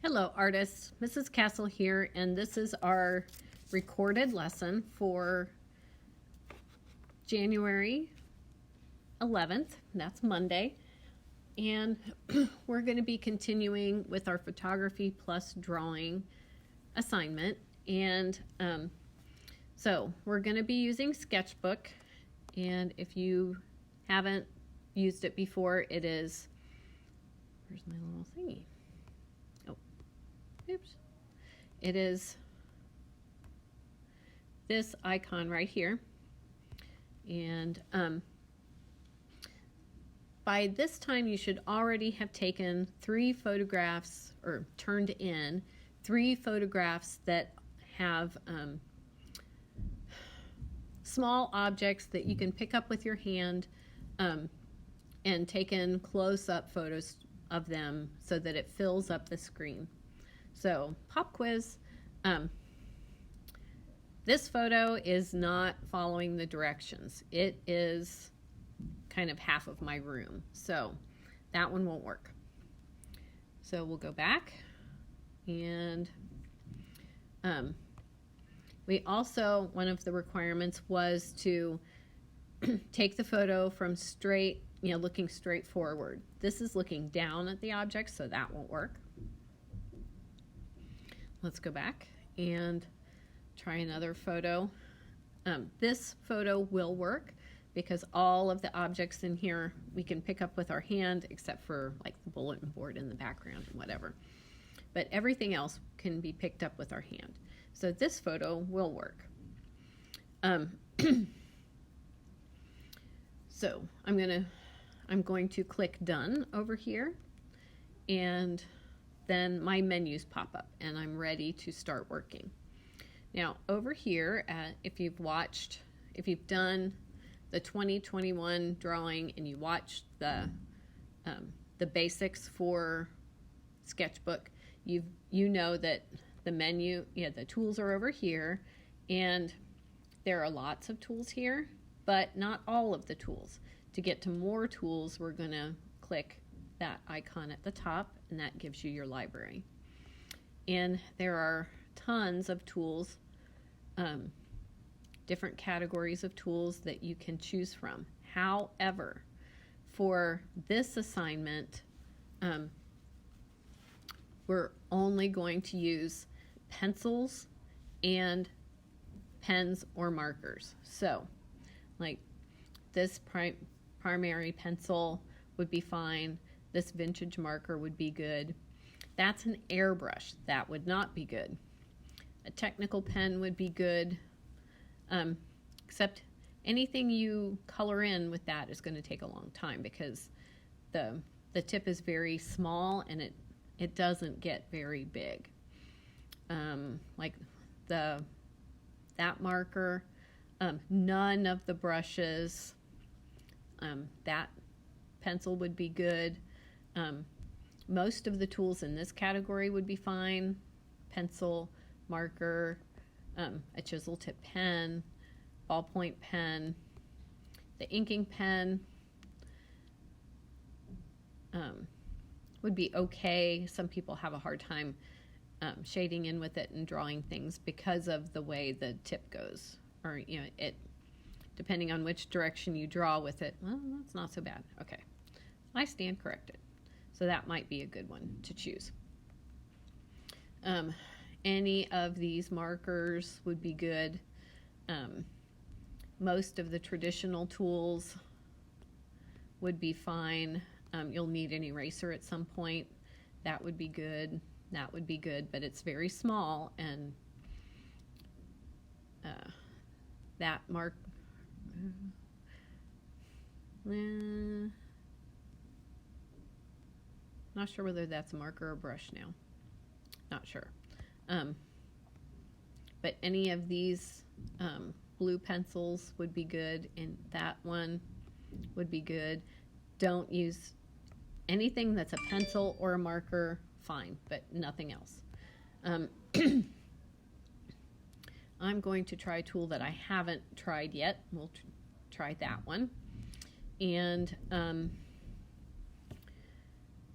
Hello artists, Mrs. Castle here, and this is our recorded lesson for January 11th, that's Monday, and we're going to be continuing with our photography plus drawing assignment. And so we're going to be using Sketchbook, and if you haven't used it before, it is, where's my little thingy? Oops. It is this icon right here. And by this time you should already have taken 3 photographs or turned in 3 photographs that have small objects that you can pick up with your hand and taken close-up photos of them so that it fills up the screen. So, pop quiz. This photo is not following the directions. It is kind of half of my room. So, that one won't work. So, we'll go back. And we also, one of the requirements was to take the photo from straight, looking straight forward. This is looking down at the object, so that won't work. Let's go back and try another photo. This photo will work because all of the objects in here we can pick up with our hand except for like the bulletin board in the background and whatever. But everything else can be picked up with our hand. So this photo will work. So I'm going to click done over here, and then my menus pop up and I'm ready to start working. Now over here, if you've done the 2021 drawing and you watched the basics for Sketchbook, you know that the menu, the tools are over here, and there are lots of tools here, but not all of the tools. To get to more tools, we're going to click that icon at the top, and that gives you your library. And there are tons of tools, different categories of tools that you can choose from. However, for this assignment, we're only going to use pencils and pens or markers. So, like this primary pencil would be fine. This vintage marker would be good. That's an airbrush. That would not be good. A technical pen would be good, except anything you color in with that is going to take a long time because the tip is very small and it doesn't get very big. Like that marker, none of the brushes, that pencil would be good. Most of the tools in this category would be fine. Pencil, marker, a chisel tip pen, ballpoint pen, the inking pen would be okay. Some people have a hard time shading in with it and drawing things because of the way the tip goes, or it depending on which direction you draw with it. Well, that's not so bad. Okay, I stand corrected. So that might be a good one to choose. Any of these markers would be good. Most of the traditional tools would be fine. You'll need an eraser at some point. That would be good. That would be good, but it's very small, and that mark. Not sure whether that's a marker or brush now. Not sure. But any of these blue pencils would be good, and that one would be good. Don't use anything that's a pencil or a marker, fine, but nothing else. I'm going to try a tool that I haven't tried yet. We'll try that one. And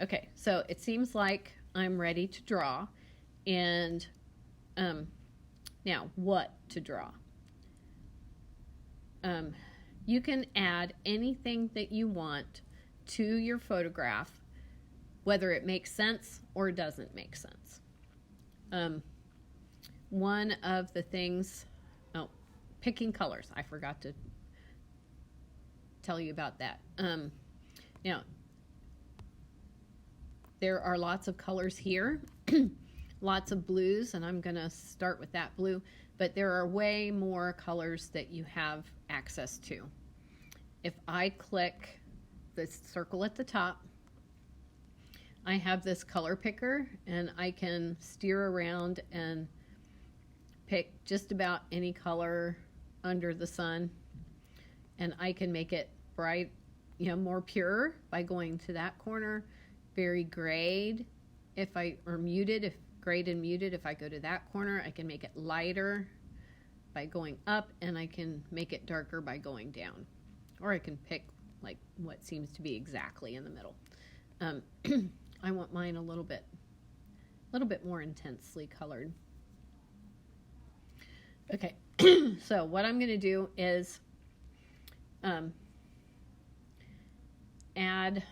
okay, so it seems like I'm ready to draw. And now what to draw? You can add anything that you want to your photograph, whether it makes sense or doesn't make sense. One of the things, picking colors. I forgot to tell you about that. Now, there are lots of colors here, lots of blues, and I'm going to start with that blue, but there are way more colors that you have access to. If I click the circle at the top, I have this color picker, and I can steer around and pick just about any color under the sun, and I can make it bright, more pure by going to that corner, very grayed or muted, if grayed and muted. If I go to that corner, I can make it lighter by going up, and I can make it darker by going down, or I can pick like what seems to be exactly in the middle. I want mine a little bit more intensely colored. Okay, so what I'm going to do is add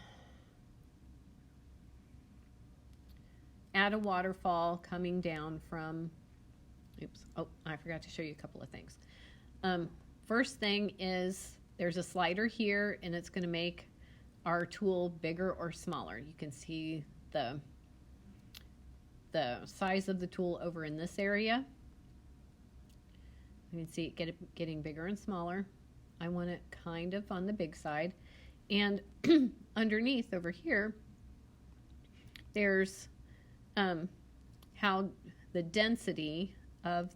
a waterfall coming down from, I forgot to show you a couple of things. First thing is there's a slider here, and it's going to make our tool bigger or smaller. You can see the size of the tool over in this area. You can see it getting bigger and smaller. I want it kind of on the big side. And underneath over here, there's how the density of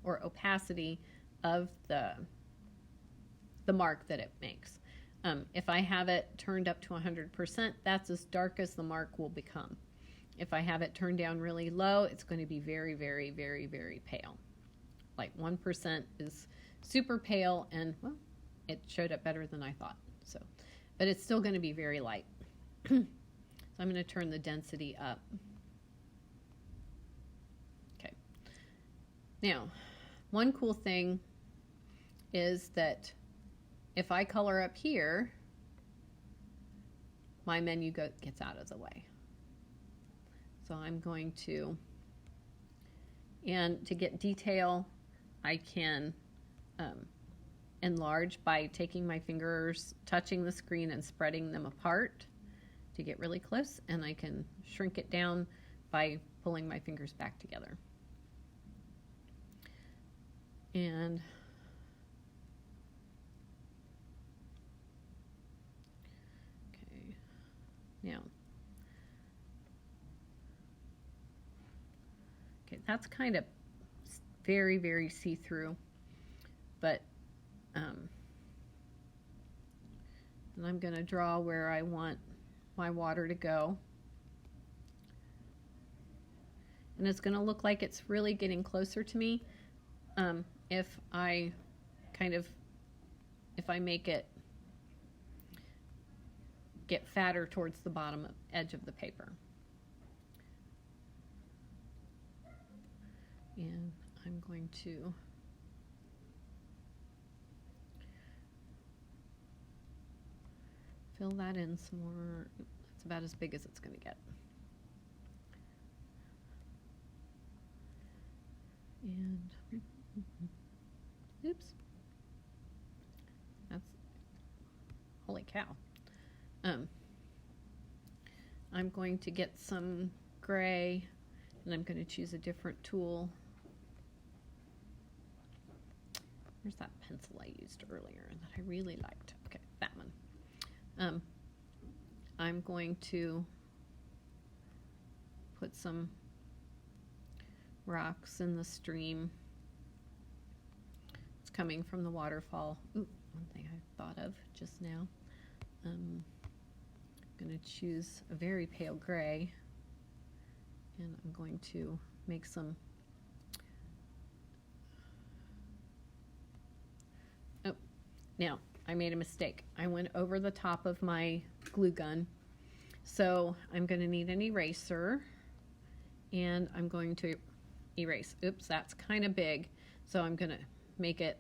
or opacity of the mark that it makes. If I have it turned up to 100%, that's as dark as the mark will become. If I have it turned down really low, it's going to be very, very, very, very pale. Like 1% is super pale, and well, it showed up better than I thought. So, but it's still going to be very light. So I'm going to turn the density up. Okay. Now, one cool thing is that if I color up here, my menu gets out of the way. So I'm going to, and to get detail, I can enlarge by taking my fingers, touching the screen and spreading them apart to get really close, and I can shrink it down by pulling my fingers back together. And okay, now, okay, that's kind of very, very see-through, but and I'm going to draw where I want my water to go, and it's going to look like it's really getting closer to me if I make it get fatter towards the bottom edge of the paper. And I'm going to fill that in some more. It's about as big as it's going to get. And oops, that's, holy cow. I'm going to get some gray, and I'm going to choose a different tool. Where's that pencil I used earlier that I really liked? Okay, that one. I'm going to put some rocks in the stream. It's coming from the waterfall. Ooh, one thing I thought of just now. I'm going to choose a very pale gray, and I'm going to make some now I made a mistake. I went over the top of my glue gun, so I'm going to need an eraser. and I'm going to erase. Oops, that's kind of big, so I'm going to make it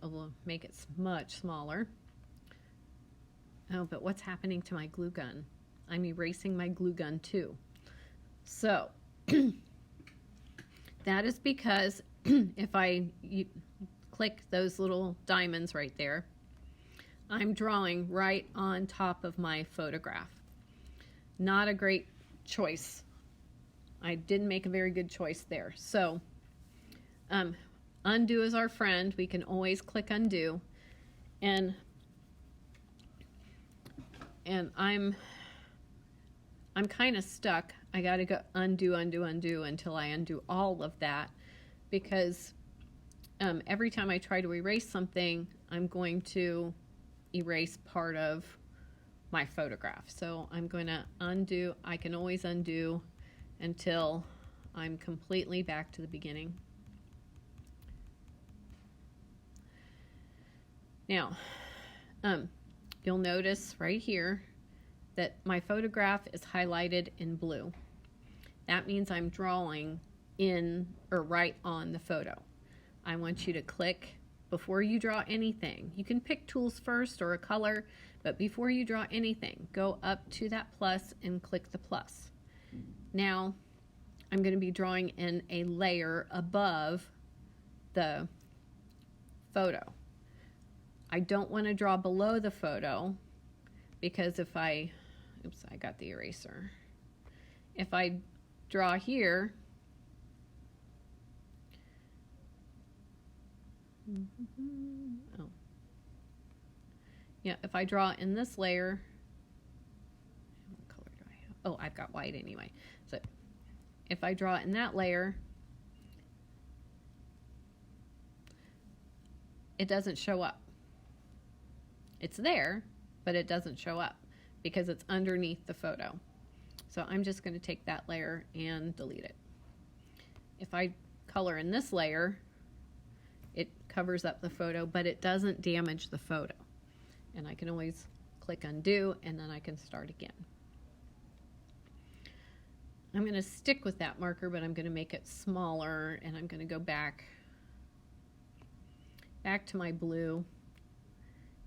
much smaller. Oh, but what's happening to my glue gun? I'm erasing my glue gun too. So that is because if I click those little diamonds right there, I'm drawing right on top of my photograph. Not a great choice. I didn't make a very good choice there. So undo is our friend. We can always click undo. And I'm kind of stuck. I got to go undo until I undo all of that, because every time I try to erase something, I'm going to erase part of my photograph. So I'm going to undo. I can always undo until I'm completely back to the beginning. Now, you'll notice right here that my photograph is highlighted in blue. That means I'm drawing in or right on the photo. I want you to click before you draw anything. You can pick tools first or a color, but before you draw anything, go up to that plus and click the plus. Now, I'm going to be drawing in a layer above the photo. I don't want to draw below the photo, because if I got the eraser. If I draw here, oh, yeah, if I draw in this layer, what color do I have? Oh, I've got white anyway. So if I draw in that layer, it doesn't show up. It's there, but it doesn't show up because it's underneath the photo. So I'm just going to take that layer and delete it. If I color in this layer, it covers up the photo, but it doesn't damage the photo. And I can always click undo, and then I can start again. I'm going to stick with that marker, but I'm going to make it smaller, and I'm going to go back to my blue,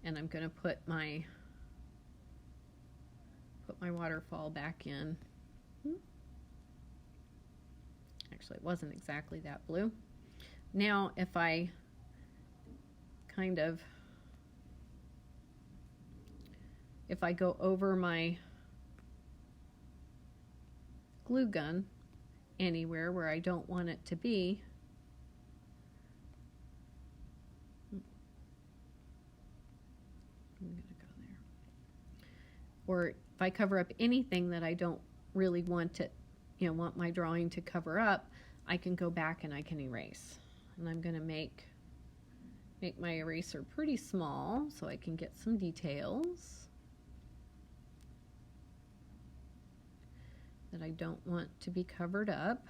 and I'm going to put my waterfall back in. Actually, it wasn't exactly that blue. Now, if I go over my glue gun anywhere where I don't want it to be, I'm going to go there. Or if I cover up anything that I don't really want to, want my drawing to cover up, I can go back and I can erase. And I'm going to make my eraser pretty small so I can get some details that I don't want to be covered up.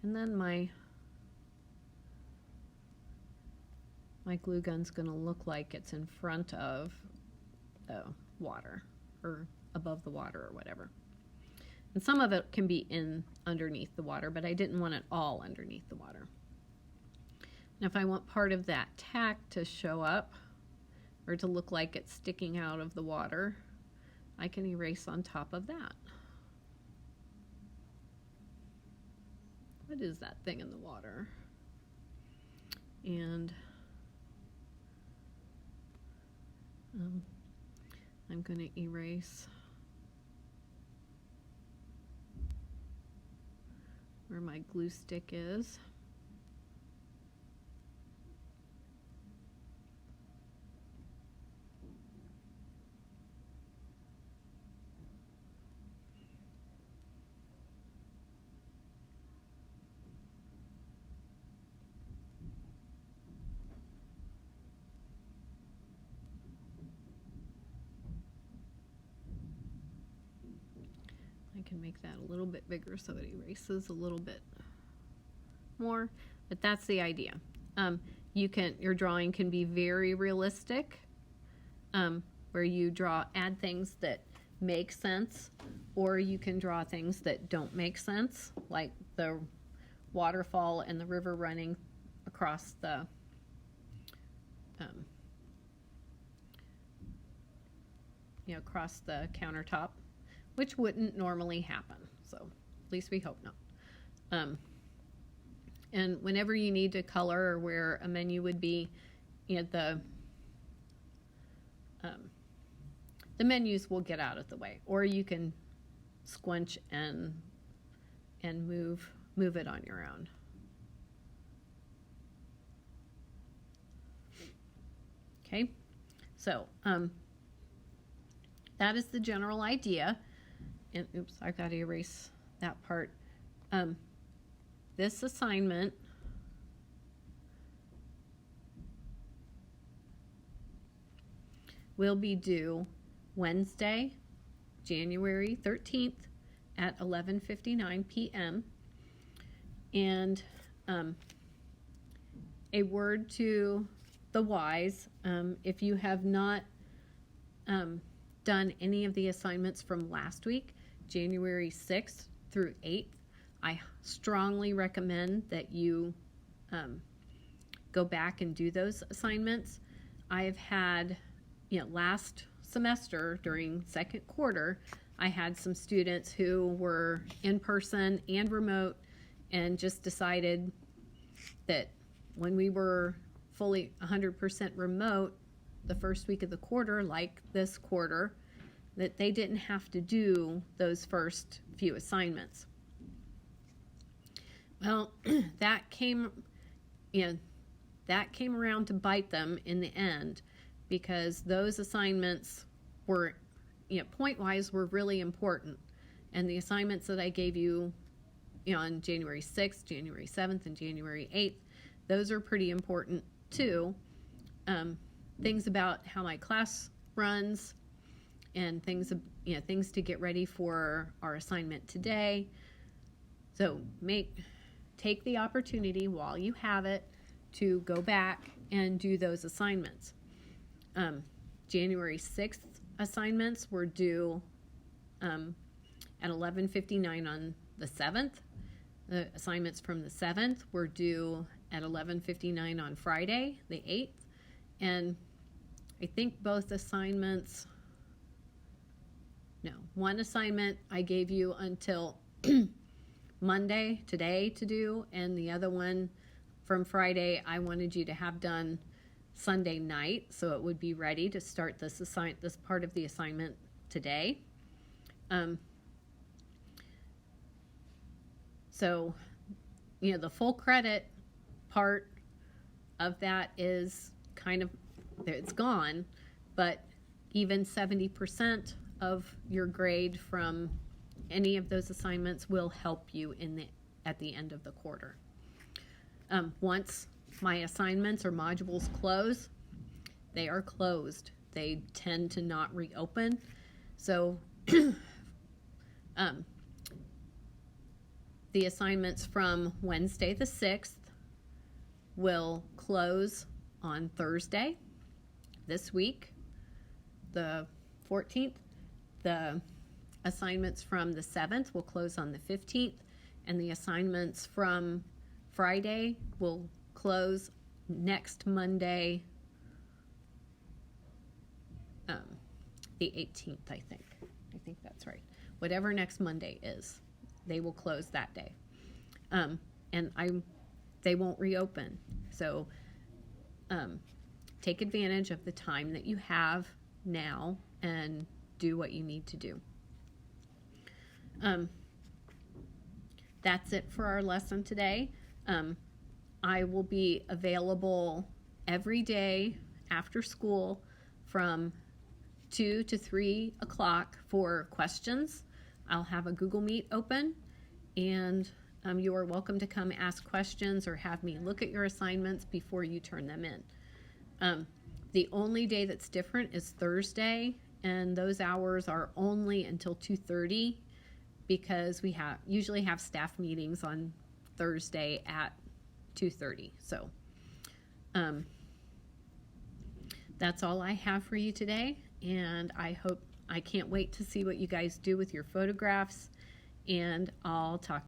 And then my glue gun's going to look like it's in front of the water, or above the water, or whatever. And some of it can be underneath the water, but I didn't want it all underneath the water. And if I want part of that tack to show up, or to look like it's sticking out of the water, I can erase on top of that. What is that thing in the water? And I'm going to erase where my glue stick is. I can make that a little bit bigger so it erases a little bit more, but that's the idea. Your drawing can be very realistic, where you add things that make sense, or you can draw things that don't make sense, like the waterfall and the river running across the across the countertop, which wouldn't normally happen. So at least we hope not. And whenever you need to color or where a menu would be, the menus will get out of the way, or you can squinch and move it on your own. Okay, so that is the general idea. And oops, I've got to erase that part. This assignment will be due Wednesday, January 13th at 11:59 p.m. And a word to the wise, if you have not done any of the assignments from last week, January 6th through 8th, I strongly recommend that you go back and do those assignments. I've had, last semester during second quarter, I had some students who were in person and remote and just decided that when we were fully 100% remote the first week of the quarter, like this quarter, that they didn't have to do those first few assignments. Well, that came around to bite them in the end, because those assignments were, point-wise, were really important. And the assignments that I gave you, on January 6th, January 7th, and January 8th, those are pretty important too. Things about how my class runs, and things to get ready for our assignment today. So take the opportunity while you have it to go back and do those assignments. January 6th assignments were due at 11:59 on the 7th. The assignments from the 7th were due at 11:59 on Friday, the 8th. And I think both assignments, one assignment I gave you until Monday, today, to do, and the other one from Friday I wanted you to have done Sunday night, so it would be ready to start this part of the assignment today. So, the full credit part of that is it's gone, but even 70% of your grade from any of those assignments will help you at the end of the quarter. Once my assignments or modules close, they are closed. They tend to not reopen. So the assignments from Wednesday the 6th will close on Thursday this week, the 14th. The assignments from the 7th will close on the 15th, and the assignments from Friday will close next Monday, the 18th, I think. I think that's right. Whatever next Monday is, they will close that day. And they won't reopen. So take advantage of the time that you have now and do what you need to do. That's it for our lesson today. I will be available every day after school from 2 to 3 o'clock for questions. I'll have a Google Meet open, and you are welcome to come ask questions or have me look at your assignments before you turn them in. The only day that's different is Thursday, and those hours are only until 2:30 because we usually have staff meetings on Thursday at 2:30. So that's all I have for you today, and I can't wait to see what you guys do with your photographs, and I'll talk